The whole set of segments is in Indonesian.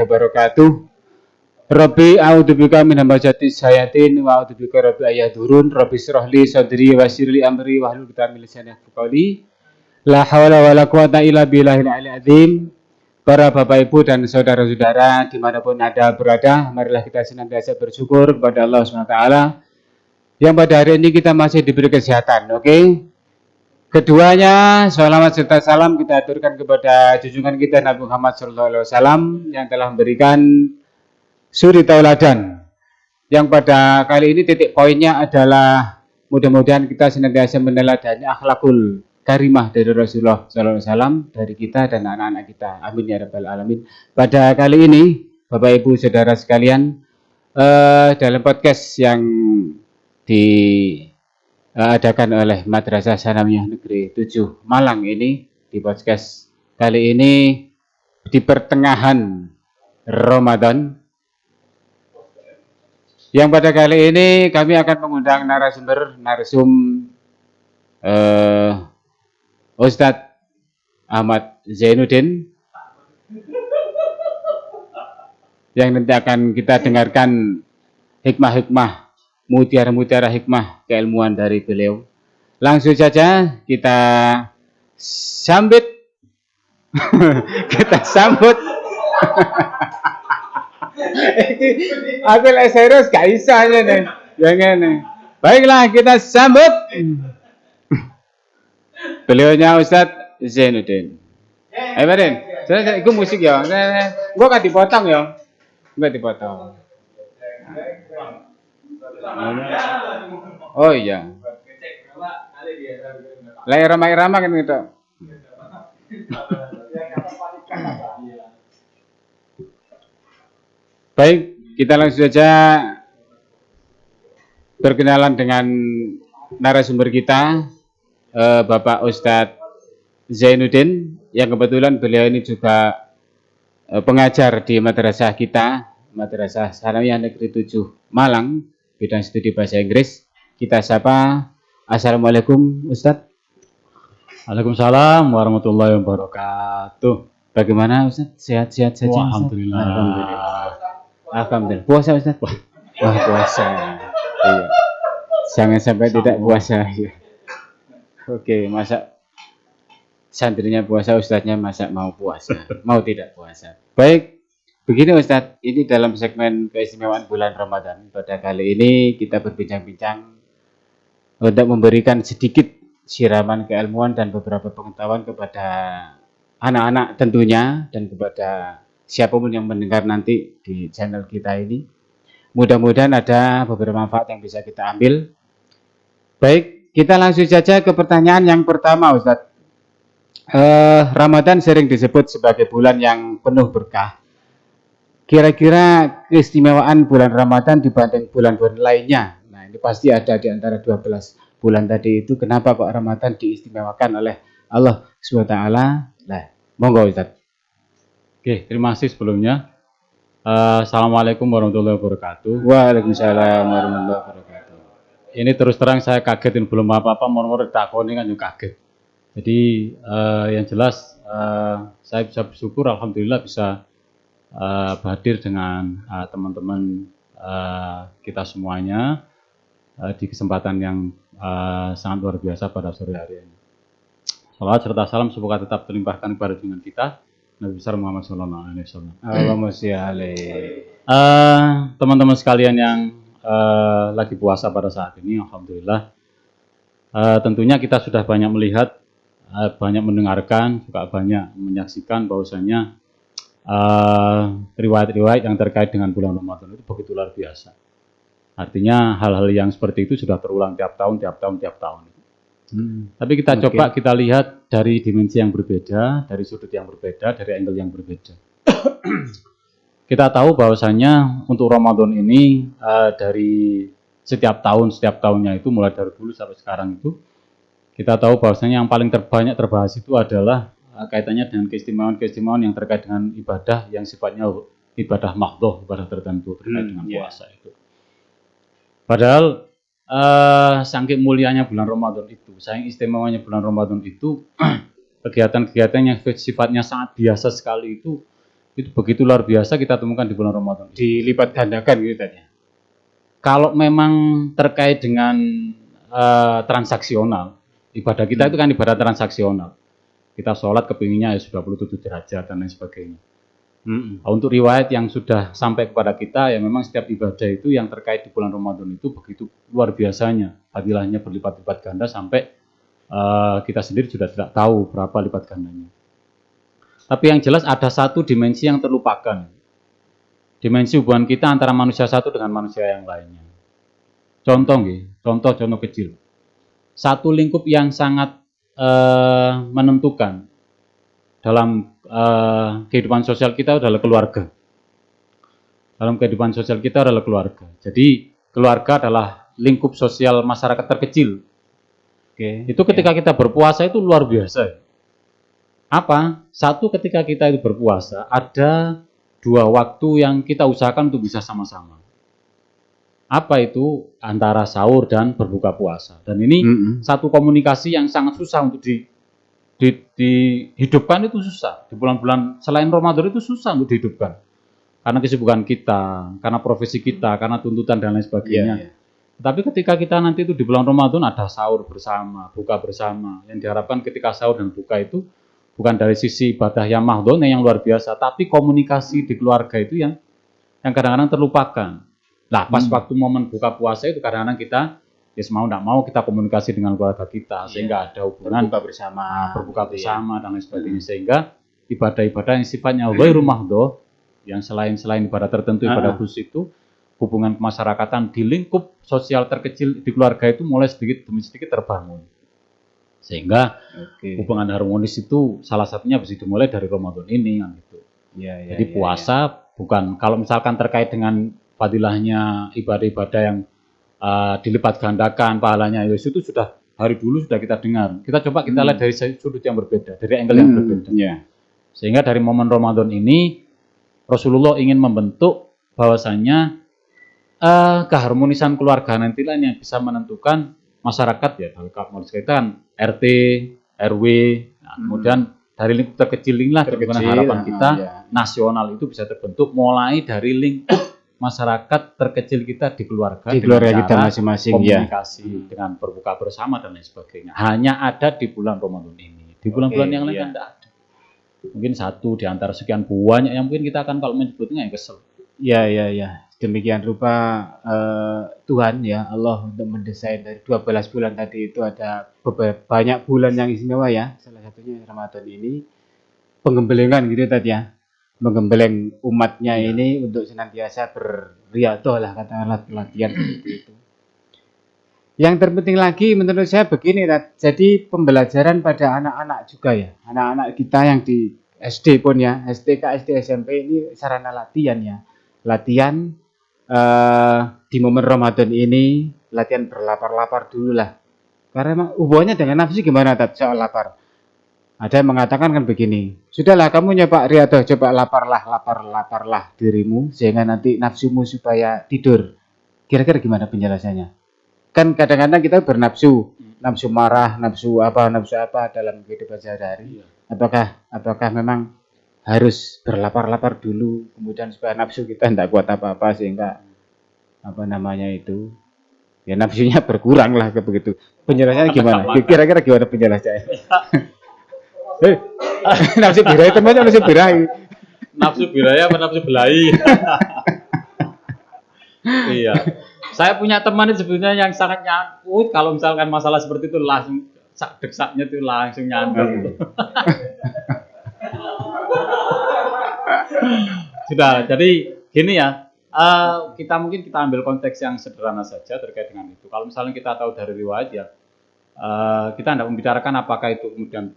wabarakatuh. Rabbi a'udzubika min hamazati syayatin wa a'udzubika rabbi ayahdurun. Rabbi shrah li sadri wa yassir li amri wahlul 'uqdatam min lisani yafqahu qawli. La haula wala quwata illa billahil aliyyil azim. Para Bapak Ibu dan saudara-saudara dimanapun Anda berada, marilah kita senantiasa bersyukur kepada Allah SWT yang pada hari ini kita masih diberi kesehatan, oke? Keduanya, sholawat serta salam kita aturkan kepada junjungan kita Nabi Muhammad SAW yang telah memberikan suri tauladan. Yang pada kali ini titik poinnya adalah mudah-mudahan kita senantiasa meneladani akhlakul karimah dari Rasulullah SAW dari kita dan anak-anak kita. Amin ya rabbal alamin. Pada kali ini, Bapak Ibu Saudara sekalian, dalam podcast yang diadakan oleh Madrasah Sanawiyah Negeri 7 Malang ini, di podcast kali ini di pertengahan Ramadan, yang pada kali ini kami akan mengundang narsum Ustadz Ahmad Zainuddin yang nanti akan kita dengarkan hikmah-hikmah, mutiara-mutiara hikmah keilmuan dari beliau. Langsung saja kita sambut kita sambut aku lek serius gak bisa nih. Jangan. Baiklah, kita sambut beliaunya Ustadz Zainuddin. Ayo Baden, saya ikut musik ya. Gua kan dipotong ya. Enggak dipotong. Oh iya. Lah ramai-ramai kan gitu. Baik, kita langsung saja berkenalan dengan narasumber kita, Bapak Ustadz Zainuddin, yang kebetulan beliau ini juga pengajar di madrasah kita, Madrasah Sanawiyah Negeri 7 Malang, bidang studi bahasa Inggris. Kita sapa. Assalamualaikum Ustadz. Waalaikumsalam warahmatullahi wabarakatuh. Bagaimana Ustadz? Sehat-sehat saja? Alhamdulillah. Alhamdulillah. Puasa Ustadz? Wah, puasa. Iya. Jangan sampai tidak puasa. Ya. Oke, masa santrinya puasa, Ustadznya masa mau puasa, mau tidak puasa. Baik, begini Ustadz, ini dalam segmen keistimewaan bulan Ramadan. Pada kali ini kita berbincang-bincang untuk memberikan sedikit siraman keilmuan dan beberapa pengetahuan kepada anak-anak tentunya dan kepada siapapun yang mendengar nanti di channel kita ini. Mudah-mudahan ada beberapa manfaat yang bisa kita ambil. Baik, kita langsung saja ke pertanyaan yang pertama Ustadz. Ramadan sering disebut sebagai bulan yang penuh berkah. Kira-kira keistimewaan bulan Ramadan dibanding bulan-bulan lainnya, nah ini pasti ada di antara 12 bulan tadi itu. Kenapa kok Ramadan diistimewakan oleh Allah SWT? Nah, monggo Ustaz. Oke, terima kasih sebelumnya. Assalamualaikum warahmatullahi wabarakatuh. Waalaikumsalam warahmatullahi wabarakatuh. Ini terus terang saya kagetin, belum apa-apa, mor-mor takoni kan juga kaget. Jadi yang jelas saya bisa bersyukur, alhamdulillah bisa hadir dengan teman-teman kita semuanya di kesempatan yang sangat luar biasa pada sore hari ini. Salawat serta salam semoga tetap terlimpahkan kepada junjungan kita Nabi besar Muhammad Sallallahu Alaihi Wasallam. Allahumma sholli. Teman-teman sekalian yang lagi puasa pada saat ini, alhamdulillah tentunya kita sudah banyak melihat, banyak mendengarkan, juga banyak menyaksikan bahwasanya riwayat-riwayat yang terkait dengan bulan Ramadan itu begitu luar biasa. Artinya hal-hal yang seperti itu sudah terulang tiap tahun. Tapi kita coba kita lihat dari dimensi yang berbeda, dari sudut yang berbeda, dari angle yang berbeda. Kita tahu bahwasanya untuk Ramadan ini dari setiap tahunnya itu, mulai dari dulu sampai sekarang itu, kita tahu bahwasanya yang paling banyak terbahas itu adalah kaitannya dengan keistimewaan yang terkait dengan ibadah yang sifatnya ibadah mahdhah, ibadah tertentu terkait dengan puasa itu. Padahal saking mulianya bulan Ramadan itu, saking istimewanya bulan Ramadan itu, kegiatan-kegiatan yang sifatnya sangat biasa sekali itu itu begitu luar biasa kita temukan di bulan Ramadan. Dilipat gandakan gitu tadi. Kalau memang terkait dengan transaksional, ibadah kita itu kan ibadah transaksional. Kita sholat kepinginnya ya sudah 27 derajat dan lain sebagainya. Untuk riwayat yang sudah sampai kepada kita, ya memang setiap ibadah itu yang terkait di bulan Ramadan itu begitu luar biasanya. Fadilahnya berlipat-lipat ganda sampai kita sendiri sudah tidak tahu berapa lipat gandanya. Tapi yang jelas ada satu dimensi yang terlupakan. Dimensi hubungan kita antara manusia satu dengan manusia yang lainnya. Contoh kecil. Satu lingkup yang sangat menentukan dalam kehidupan sosial kita adalah keluarga. Dalam kehidupan sosial kita adalah keluarga. Jadi keluarga adalah lingkup sosial masyarakat terkecil. Itu ketika kita berpuasa itu luar biasa. Apa? Satu, ketika kita itu berpuasa, ada 2 waktu yang kita usahakan untuk bisa sama-sama. Apa itu? Antara sahur dan berbuka puasa. Dan ini satu komunikasi yang sangat susah untuk dihidupkan, itu susah. Di bulan-bulan selain Ramadan itu susah untuk dihidupkan. Karena kesibukan kita, karena profesi kita, karena tuntutan dan lain sebagainya. Tapi ketika kita nanti itu di bulan Ramadan ada sahur bersama, buka bersama. Yang diharapkan ketika sahur dan buka itu bukan dari sisi ibadah yang mahdhon yang luar biasa, tapi komunikasi di keluarga itu yang kadang-kadang terlupakan. Nah, pas waktu momen buka puasa itu kadang-kadang kita mau tidak mau kita komunikasi dengan keluarga kita, sehingga ada hubungan berbuka bersama dan lain sebagainya, sehingga ibadah-ibadah yang sifatnya ghairu mahdhon, yang selain ibadah tertentu, ibadah khusus itu, hubungan kemasyarakatan di lingkup sosial terkecil di keluarga itu mulai sedikit demi sedikit terbangun. Sehingga hubungan harmonis itu salah satunya bisa dimulai dari Ramadan ini kan gitu. Jadi puasa bukan, kalau misalkan terkait dengan fadilahnya ibadah-ibadah yang dilipat gandakan pahalanya, itu sudah hari dulu sudah kita dengar. Kita coba kita lihat dari sudut yang berbeda, dari angle yang berbeda. Sehingga dari momen Ramadan ini Rasulullah ingin membentuk bahwasanya keharmonisan keluarga nantilah yang bisa menentukan masyarakat ya, kalau sekaitan RT, RW, kemudian dari lingkup terkecil inilah bagaimana harapan kita nasional itu bisa terbentuk mulai dari lingkup masyarakat terkecil kita di keluarga kita masing-masing, komunikasi dengan berbuka bersama dan lain sebagainya. Hanya ada di bulan Ramadan ini. Di bulan-bulan yang lain kan tidak ada. Mungkin satu di antara sekian banyak yang mungkin kita akan kalau menyebutnya yang kesel. Demikian rupa Tuhan ya Allah untuk mendesain dari 12 bulan tadi itu ada banyak bulan yang istimewa ya. Salah satunya Ramadan ini penggembelengan gitu tadi ya. Menggembeleng umatnya ini untuk senantiasa berriyadhah lah, katakanlah latihan seperti itu. Yang terpenting lagi menurut saya begini, jadi pembelajaran pada anak-anak juga ya. Anak-anak kita yang di SD pun ya, STK, SD, SMP ini sarana latihan ya. Latihan di momen Ramadan ini, latihan berlapar-lapar dulu lah. Karena emang hubungannya dengan nafsu gimana soal lapar? Ada yang mengatakan kan begini, sudahlah kamu nyoba riyadhah, coba laparlah dirimu sehingga nanti nafsumu supaya tidur. Kira-kira gimana penjelasannya? Kan kadang-kadang kita bernafsu, nafsu marah, nafsu apa dalam kehidupan sehari-hari. Apakah memang harus berlapar-lapar dulu, kemudian supaya nafsu kita tidak kuat apa-apa sehingga nafsunya berkurang lah begitu. Penjelasannya gimana? Kira-kira gimana penjelasannya? Nafsu birahi temannya nafsu birahi. Nafsu birahi apa nafsu belahi? Iya. Saya punya teman itu sebenarnya yang sangat nyangkut kalau misalkan masalah seperti itu langsung deksaknya itu langsung nyangkut. Sudah, jadi gini ya, kita ambil konteks yang sederhana saja terkait dengan itu. Kalau misalnya kita tahu dari riwayat ya, kita tidak membicarakan apakah itu kemudian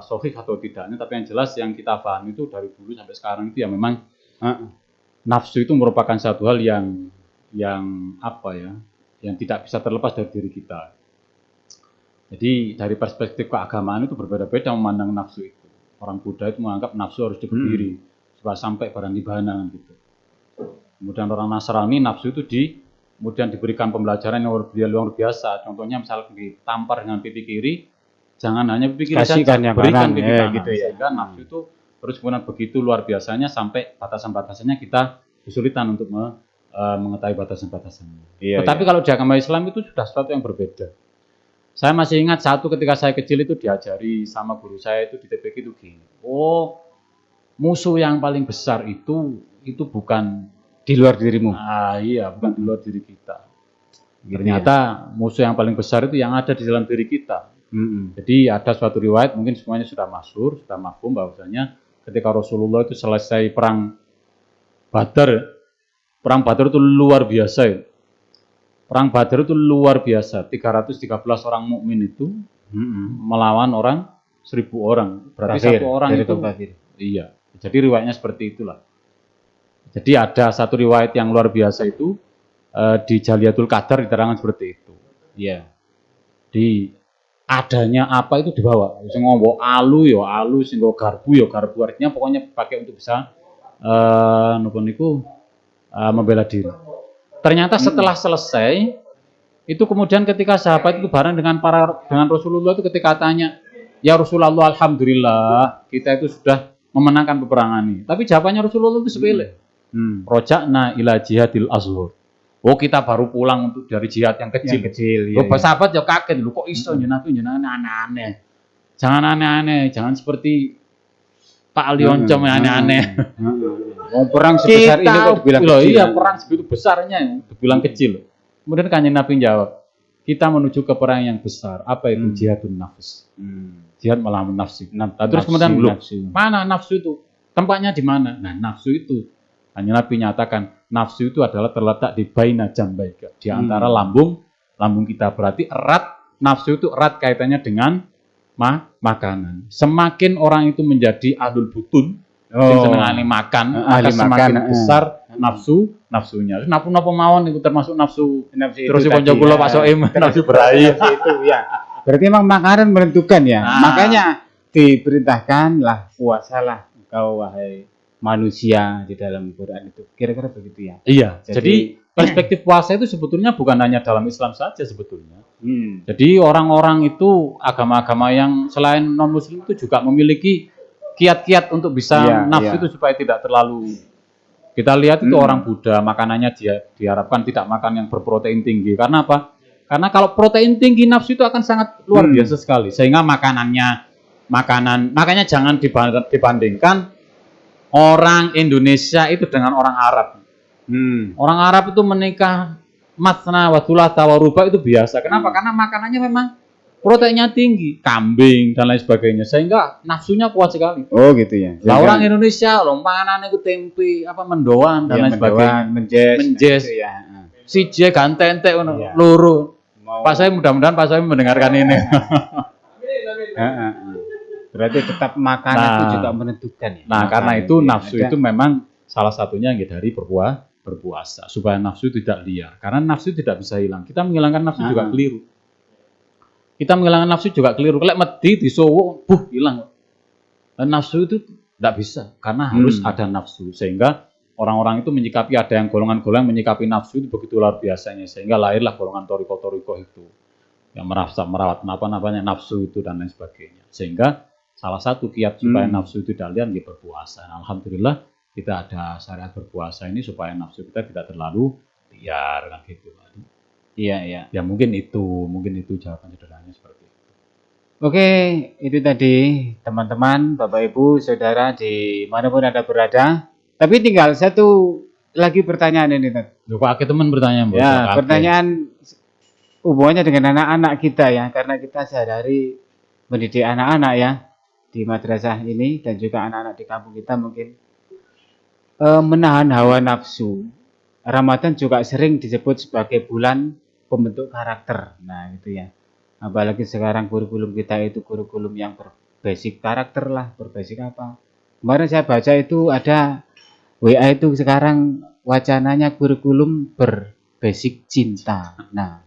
sahih atau tidaknya, tapi yang jelas yang kita paham itu dari dulu sampai sekarang itu ya memang nafsu itu merupakan satu hal yang tidak bisa terlepas dari diri kita. Jadi dari perspektif keagamaan itu berbeda-beda memandang nafsu itu. Orang Buddha itu menganggap nafsu harus diberdiri supaya sampai pada nibbana gitu. Kemudian orang Nasrani nafsu itu kemudian diberikan pembelajaran yang luar biasa. Contohnya misalnya ditampar dengan pipi kiri, jangan hanya pipi kiri saja, yang berikan kanan, pipi kanan. gitu ya. Sehingga nafsu itu Terus kemudian begitu luar biasanya sampai batasan-batasannya kita kesulitan untuk mengetahui batasan-batasannya. Iya, Tetapi kalau di agama Islam itu sudah sesuatu yang berbeda. Saya masih ingat satu ketika saya kecil itu diajari sama guru saya itu di TPQ itu gini. Oh, musuh yang paling besar itu bukan di luar dirimu. Iya, bukan di luar diri kita. Gitu Ternyata musuh yang paling besar itu yang ada di dalam diri kita. Jadi ada suatu riwayat, mungkin semuanya sudah masyhur, sudah mafhum bahwasanya ketika Rasulullah itu selesai perang Badar itu luar biasa ya. Perang Badar itu luar biasa, 313 orang mukmin itu melawan orang 1000 orang. Berarti kafir, satu orang dari itu kafir. Iya. Jadi riwayatnya seperti itulah. Jadi ada satu riwayat yang luar biasa itu di Jaliatul Qadar diterangkan seperti itu. Iya. Di adanya apa itu dibawa. Sing ngomong alu ya alu, sing garbu ya garbu. Artinya pokoknya pakai untuk bisa membela diri. Ternyata setelah selesai itu kemudian ketika sahabat itu bareng dengan Rasulullah itu ketika tanya, "Ya Rasulullah, alhamdulillah kita itu sudah memenangkan peperangan ini." Tapi jawabannya Rasulullah itu sepele. Roja'na ila jihadil azhur. Oh, kita baru pulang untuk dari jihad yang kecil. Iya, sahabat ya kaget, lu kok iso Nabi aneh-aneh. Jangan aneh-aneh, jangan seperti Pak Lioncom yang aneh-aneh. Perang sebesar ini kok dibilang kecil. Iya, perang segitu besarnya dibilang kecil. Kemudian Kanjeng Nabi jawab, kita menuju ke perang yang besar. Apa itu jihadun nafs? Jihad melawan nafsu. Terus kemudian mana nafsu itu? Tempatnya di mana? Nah, nafsu itu Kanjeng Nabi nyatakan nafsu itu adalah terletak di baina jambaika, di antara lambung kita. Berarti erat, nafsu itu erat kaitannya dengan makanan. Semakin orang itu menjadi ahlul butun, senengane makan, maka semakin besar nafsunya. Napa mawon itu termasuk nafsu terus kanca kula Pak Soim, nafsu berai. Itu ya. Berarti memang makanan menentukan ya. Makanya diperintahkanlah puasalah engkau wahai manusia di dalam Quran itu. Kira-kira begitu ya. Iya. Jadi perspektif puasa itu sebetulnya bukan hanya dalam Islam saja sebetulnya. Jadi orang-orang itu agama-agama yang selain non muslim itu juga memiliki kiat-kiat untuk bisa nafsu itu supaya tidak terlalu. Kita lihat itu orang Buddha makanannya diharapkan tidak makan yang berprotein tinggi. Karena apa? Karena kalau protein tinggi nafsu itu akan sangat luar biasa sekali. Sehingga makanya jangan dibandingkan orang Indonesia itu dengan orang Arab. Orang Arab itu menikah masna wa thulatha wa ruba itu biasa. Kenapa? Karena makanannya memang proteinnya tinggi, kambing dan lain sebagainya, sehingga nafsunya kuat sekali. Oh gitu ya. Lah orang Indonesia loh panganan itu tempe, mendoan dan lain sebagainya. Menjes. Ya. Sije gantente loro. Pak saya mudah-mudahan Pak saya mendengarkan ini. Berarti tetap makanan itu juga menentukan ya. Nah, karena itu nafsu itu memang salah satunya dari berpuasa supaya nafsu tidak liar. Karena nafsu tidak bisa hilang. Kita menghilangkan nafsu juga keliru. Kelek medi disowo, hilang. Dan nafsu itu tidak bisa karena harus ada nafsu sehingga orang-orang itu menyikapi ada yang golongan-golongan menyikapi nafsu itu begitu luar biasanya sehingga lahirlah golongan toriko itu yang merawat nafsu itu dan lain sebagainya. Sehingga salah satu kiat supaya nafsu itu tidak liar berpuasa. Nah, alhamdulillah kita ada syariat berpuasa ini supaya nafsu kita tidak terlalu liar kan gitu. Iya. Ya mungkin itu jawaban sederhananya seperti itu. Oke, itu tadi teman-teman, Bapak Ibu, Saudara dimanapun Anda berada. Tapi tinggal satu lagi pertanyaan ini, Loh, Pak teman bertanya, Mbak. Ya, pertanyaan hubungannya dengan anak-anak kita ya, karena kita sehari-hari mendidik anak-anak ya di madrasah ini dan juga anak-anak di kampung kita mungkin menahan hawa nafsu. Ramadan juga sering disebut sebagai bulan pembentuk karakter. Nah, itu ya. Apalagi sekarang kurikulum kita itu kurikulum yang berbasic karakter lah, berbasic apa. Kemarin saya baca itu ada WA itu sekarang wacananya kurikulum berbasic cinta. Nah,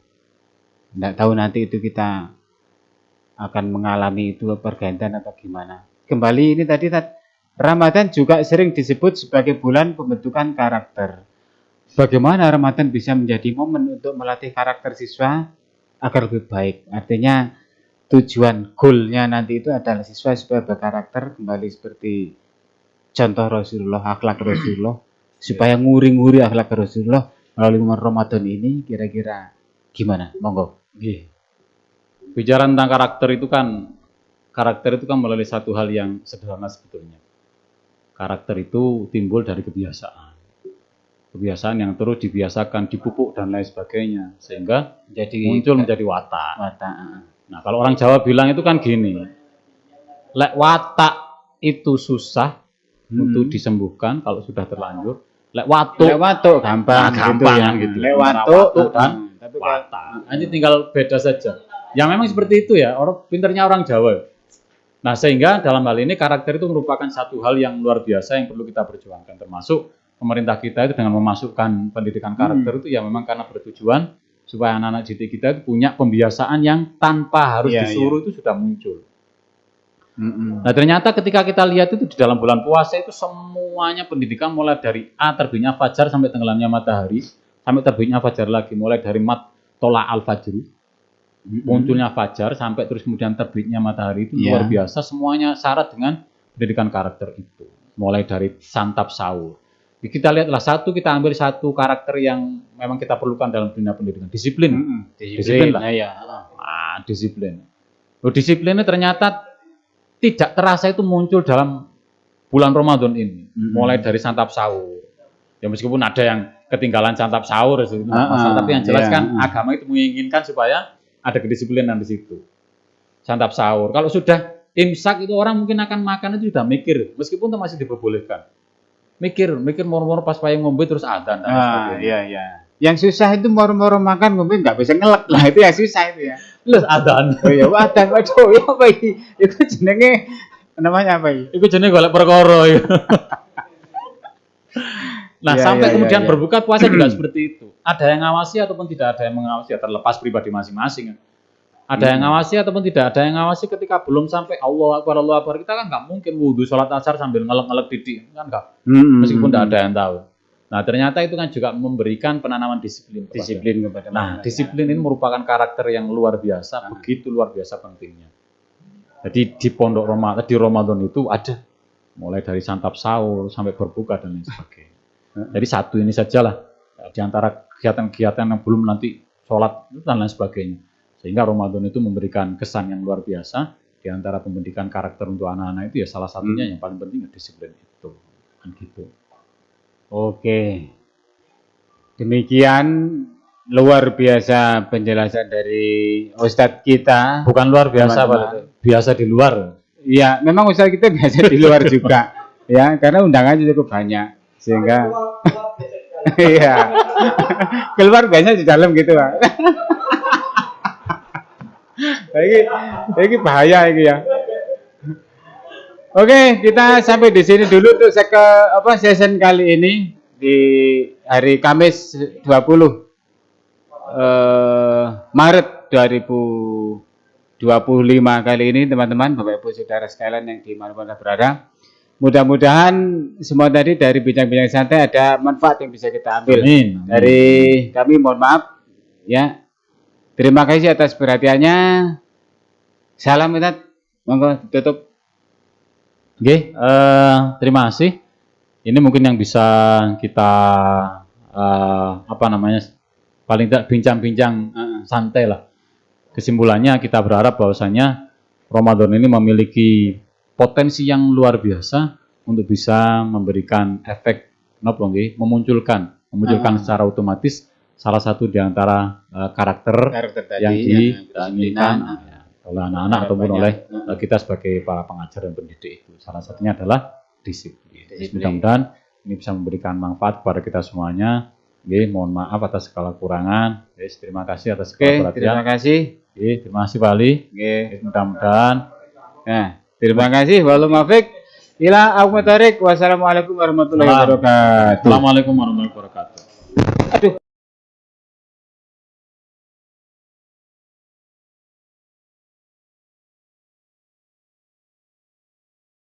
enggak tahu nanti itu kita akan mengalami itu pergantian atau gimana. Kembali ini tadi Ramadan juga sering disebut sebagai bulan pembentukan karakter. Bagaimana Ramadan bisa menjadi momen untuk melatih karakter siswa agar lebih baik? Artinya tujuan goalnya nanti itu adalah siswa supaya berkarakter kembali seperti contoh Rasulullah, akhlak Rasulullah, supaya nguri-nguri akhlak Rasulullah melalui bulan Ramadan ini, kira-kira gimana? Monggo. Nggih. Bicara tentang karakter itu kan melalui satu hal yang sederhana sebetulnya. Karakter itu timbul dari kebiasaan. Kebiasaan yang terus dibiasakan, dipupuk dan lain sebagainya, sehingga muncul menjadi watak. Nah, kalau orang Jawa bilang itu kan gini, lek watak itu susah untuk disembuhkan kalau sudah terlanjur. Lek watuk gampang, gampang gitu. Lek watuk dan watak. Hanya tinggal beda saja. Yang memang seperti itu ya, pinternya orang Jawa. Nah, sehingga dalam hal ini karakter itu merupakan satu hal yang luar biasa yang perlu kita perjuangkan, termasuk pemerintah kita itu dengan memasukkan pendidikan karakter itu ya memang karena bertujuan supaya anak-anak didik kita itu punya pembiasaan yang tanpa harus disuruh itu sudah muncul. Nah, ternyata ketika kita lihat itu di dalam bulan puasa itu semuanya pendidikan mulai dari terbitnya fajar sampai tenggelamnya matahari, sampai terbitnya fajar lagi, mulai dari tola al-fajr, munculnya fajar sampai terus kemudian terbitnya matahari itu luar biasa, semuanya syarat dengan pendidikan karakter itu. Mulai dari santap sahur. Kita lihatlah kita ambil satu karakter yang memang kita perlukan dalam dunia pendidikan, disiplin. Disiplin lah. Disiplin. Disiplinnya ternyata tidak terasa itu muncul dalam bulan Ramadan ini. Mulai dari santap sahur. Ya meskipun ada yang ketinggalan santap sahur itu masalah, tapi yang jelas kan agama itu menginginkan supaya ada kedisiplinan di situ. Santap sahur. Kalau sudah imsak itu orang mungkin akan makan itu sudah mikir, meskipun itu masih diperbolehkan. Mikir moro-moro pas payung ngombe terus adzan. Iya. Yang susah itu moro-moro makan ngombe nggak bisa ngelek lah, itu ya susah itu ya. Terus adzan. Oh ya adzan, waduh ya apa iki? Itu jenenge namanya apa iki? Itu jenenge golek perkara ya. Nah, sampai kemudian berbuka puasa juga seperti itu. Ada yang ngawasi ataupun tidak ada yang mengawasi, ya terlepas pribadi masing-masing. Ada yang ngawasi ataupun tidak ada yang ngawasi ketika belum sampai Allah Akbar, kita kan nggak mungkin wudhu sholat asar sambil ngelek-ngelek didik, kan nggak, meskipun tidak ada yang tahu. Nah, ternyata itu kan juga memberikan penanaman disiplin kepada. Nah, disiplin ini merupakan karakter yang luar biasa, begitu luar biasa pentingnya. Jadi di pondok Ramadan, di Ramadan itu ada mulai dari santap sahur sampai berbuka dan lain sebagainya. Jadi satu ini sajalah di antara kegiatan-kegiatan yang belum nanti sholat dan lain sebagainya. Sehingga Ramadan itu memberikan kesan yang luar biasa di antara pendidikan karakter untuk anak-anak itu ya salah satunya yang paling penting disiplin itu. Kan gitu. Oke. Demikian luar biasa penjelasan dari Ustadz kita. Bukan luar biasa, Pak. Biasa di luar. Iya, memang Ustadz kita biasa di luar juga. Ya, karena undangannya cukup banyak. Sehingga iya. Keluar biasanya di dalam gitu, Pak. Ini bahaya ini ya. Oke, kita sampai di sini dulu untuk session kali ini di hari Kamis 20 Maret 2025 kali ini, teman-teman, Bapak Ibu Saudara sekalian yang dimanapun berada. Mudah-mudahan semua tadi dari bincang-bincang santai ada manfaat yang bisa kita ambil. Amin. Dari kami mohon maaf ya. Terima kasih atas perhatiannya. Salam Ustaz. Monggo tutup. Oke, terima kasih. Ini mungkin yang bisa kita paling tidak bincang-bincang santai lah. Kesimpulannya kita berharap bahwasanya Ramadan ini memiliki potensi yang luar biasa untuk bisa memberikan efek memunculkan secara otomatis salah satu di antara karakter yang diinginkan oleh anak-anak ataupun oleh kita sebagai para pengajar dan pendidik itu. Salah satunya adalah disiplin. Mudah-mudahan ini bisa memberikan manfaat kepada kita semuanya. Mohon maaf atas segala kurangan. Terima kasih atas segala perhatian. Terima kasih. Terima kasih Pak Ali. Mudah-mudadan. Terima kasih. Walau muwaffiq ila aqwam thariq. Wassalamualaikum warahmatullahi wabarakatuh. Assalamualaikum warahmatullahi wabarakatuh. Aduh.